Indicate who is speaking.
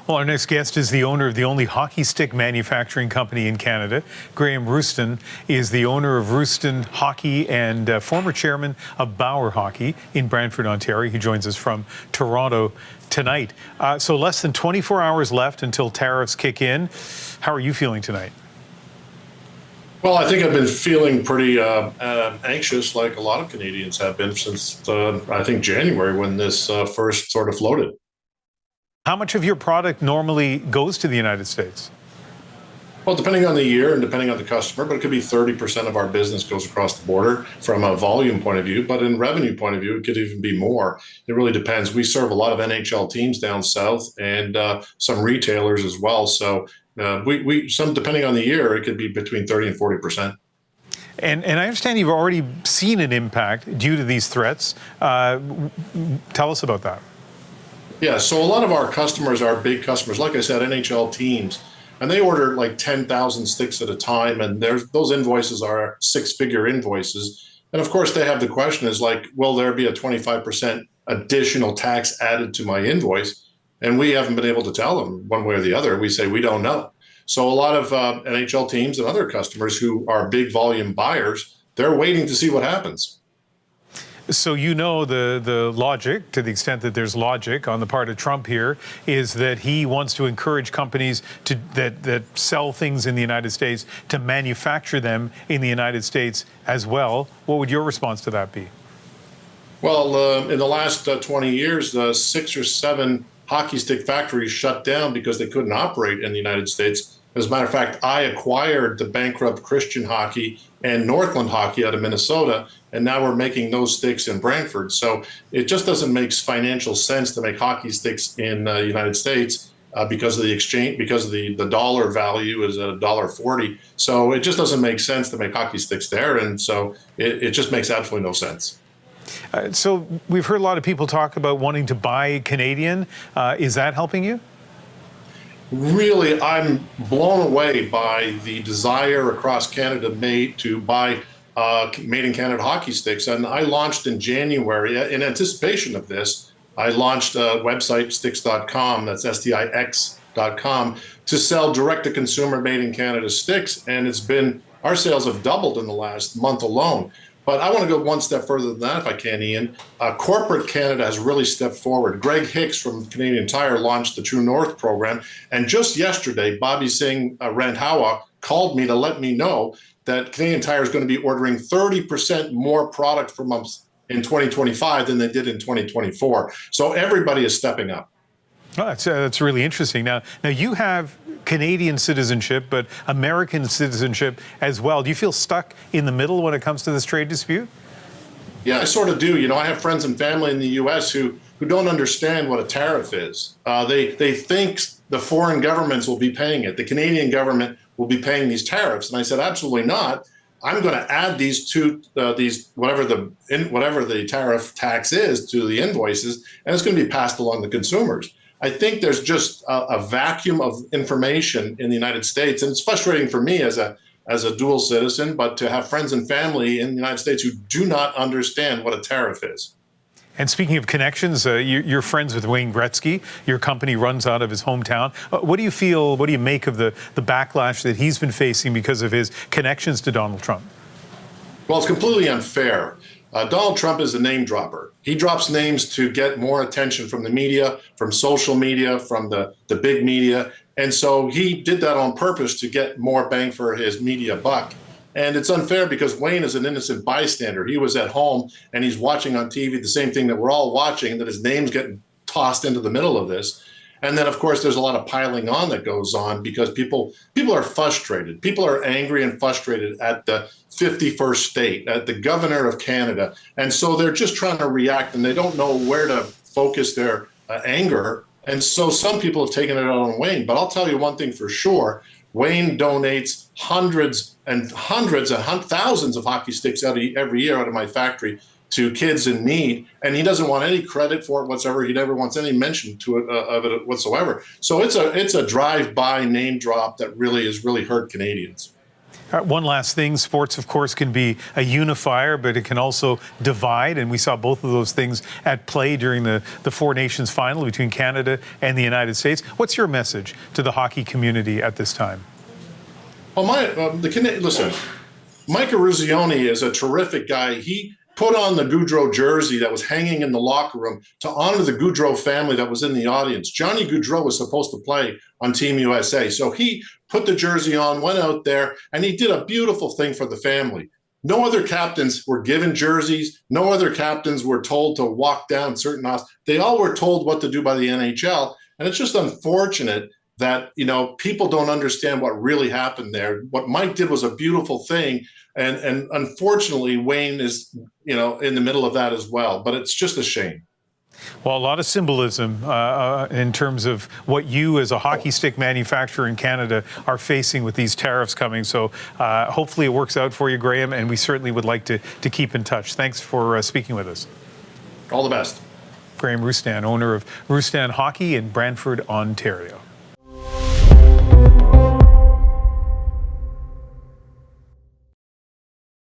Speaker 1: Well, our next guest is the owner of the only hockey stick manufacturing company in Canada. Graeme Roustan is the owner of Roustan Hockey and former chairman of Bauer Hockey in Brantford, Ontario. He joins us from Toronto tonight. So less than 24 hours left until tariffs kick in. How are you feeling tonight?
Speaker 2: Well, I think I've been feeling pretty anxious, like a lot of Canadians have been since, I think, January, when this first sort of floated.
Speaker 1: How much of your product normally goes to the United States?
Speaker 2: Well, depending on the year and depending on the customer, but it could be 30% of our business goes across the border from a volume point of view, but in revenue point of view, it could even be more. It really depends. We serve a lot of NHL teams down south and some retailers as well. So some depending on the year, it could be between 30 and 40%.
Speaker 1: And I understand you've already seen an impact due to these threats. Tell us about that.
Speaker 2: Yeah, so a lot of our customers are big customers, like I said, NHL teams, and they order like 10,000 sticks at a time, and those invoices are six-figure invoices. And of course, they have the question is like, will there be a 25% additional tax added to my invoice? And we haven't been able to tell them one way or the other. We say we don't know. So a lot of NHL teams and other customers who are big volume buyers, they're waiting to see what happens.
Speaker 1: So you know the logic, to the extent that there's logic on the part of Trump here, is that he wants to encourage companies that sell things in the United States to manufacture them in the United States as well. What would your response to that be?
Speaker 2: Well, in the last 20 years, 6 or 7 hockey stick factories shut down because they couldn't operate in the United States. As a matter of fact, I acquired the bankrupt Christian Hockey and Northland Hockey out of Minnesota, and now we're making those sticks in Brantford. So it just doesn't make financial sense to make hockey sticks in the United States because of the exchange, because of the dollar value is $1.40. So it just doesn't make sense to make hockey sticks there, and so it just makes absolutely no sense.
Speaker 1: So we've heard a lot of people talk about wanting to buy Canadian. Is that helping you?
Speaker 2: Really, I'm blown away by the desire across Canada to buy made in Canada hockey sticks. And I launched in January in anticipation of this. I launched a website, stix.com, that's stix.com, to sell direct to consumer made in Canada sticks. And our sales have doubled in the last month alone. But I want to go one step further than that, if I can, Ian. Corporate Canada has really stepped forward. Greg Hicks from Canadian Tire launched the True North program. And just yesterday, Bobby Singh Randhawa called me to let me know that Canadian Tire is going to be ordering 30% more product from us in 2025 than they did in 2024. So everybody is stepping up.
Speaker 1: Oh, that's really interesting. Now you have Canadian citizenship, but American citizenship as well. Do you feel stuck in the middle when it comes to this trade dispute?
Speaker 2: Yeah, I sort of do. You know, I have friends and family in the U.S. who don't understand what a tariff is. They think the foreign governments will be paying it. The Canadian government will be paying these tariffs. And I said, absolutely not. I'm going to add whatever the tariff tax is to the invoices, and it's going to be passed along to consumers. I think there's just a vacuum of information in the United States, and it's frustrating for me as a dual citizen, but to have friends and family in the United States who do not understand what a tariff is.
Speaker 1: And speaking of connections, you're friends with Wayne Gretzky. Your company runs out of his hometown. What do you make of the backlash that he's been facing because of his connections to Donald Trump?
Speaker 2: Well, it's completely unfair. Donald Trump is a name dropper. He drops names to get more attention from the media, from social media, from the big media. And so he did that on purpose to get more bang for his media buck. And it's unfair because Wayne is an innocent bystander. He was at home and he's watching on TV the same thing that we're all watching, that his name's getting tossed into the middle of this. And then, of course, there's a lot of piling on that goes on because people are frustrated. People are angry and frustrated at the 51st state, at the governor of Canada. And so they're just trying to react, and they don't know where to focus their anger. And so some people have taken it out on Wayne. But I'll tell you one thing for sure. Wayne donates hundreds and thousands of hockey sticks every year out of my factory to kids in need, and he doesn't want any credit for it whatsoever. He never wants any mention of it whatsoever. So it's a drive-by name drop that really has hurt Canadians.
Speaker 1: One last thing, sports, of course, can be a unifier, but it can also divide, and we saw both of those things at play during the Four Nations final between Canada and the United States. What's your message to the hockey community at this time?
Speaker 2: Well, listen, Micah Ruzioni is a terrific guy. He put on the Goudreau jersey that was hanging in the locker room to honor the Goudreau family that was in the audience. Johnny Goudreau was supposed to play on Team USA, so he put the jersey on, went out there, and he did a beautiful thing for the family. No other captains were given jerseys. No other captains were told to walk down certain aisles. They all were told what to do by the NHL, and it's just unfortunate that, people don't understand what really happened there. What Mike did was a beautiful thing, and unfortunately, Wayne is, in the middle of that as well. But it's just a shame.
Speaker 1: Well, a lot of symbolism in terms of what you as a hockey stick manufacturer in Canada are facing with these tariffs coming. So hopefully it works out for you, Graeme, and we certainly would like to keep in touch. Thanks for speaking with us.
Speaker 2: All the best.
Speaker 1: Graeme Roustan, owner of Roustan Hockey in Brantford, Ontario.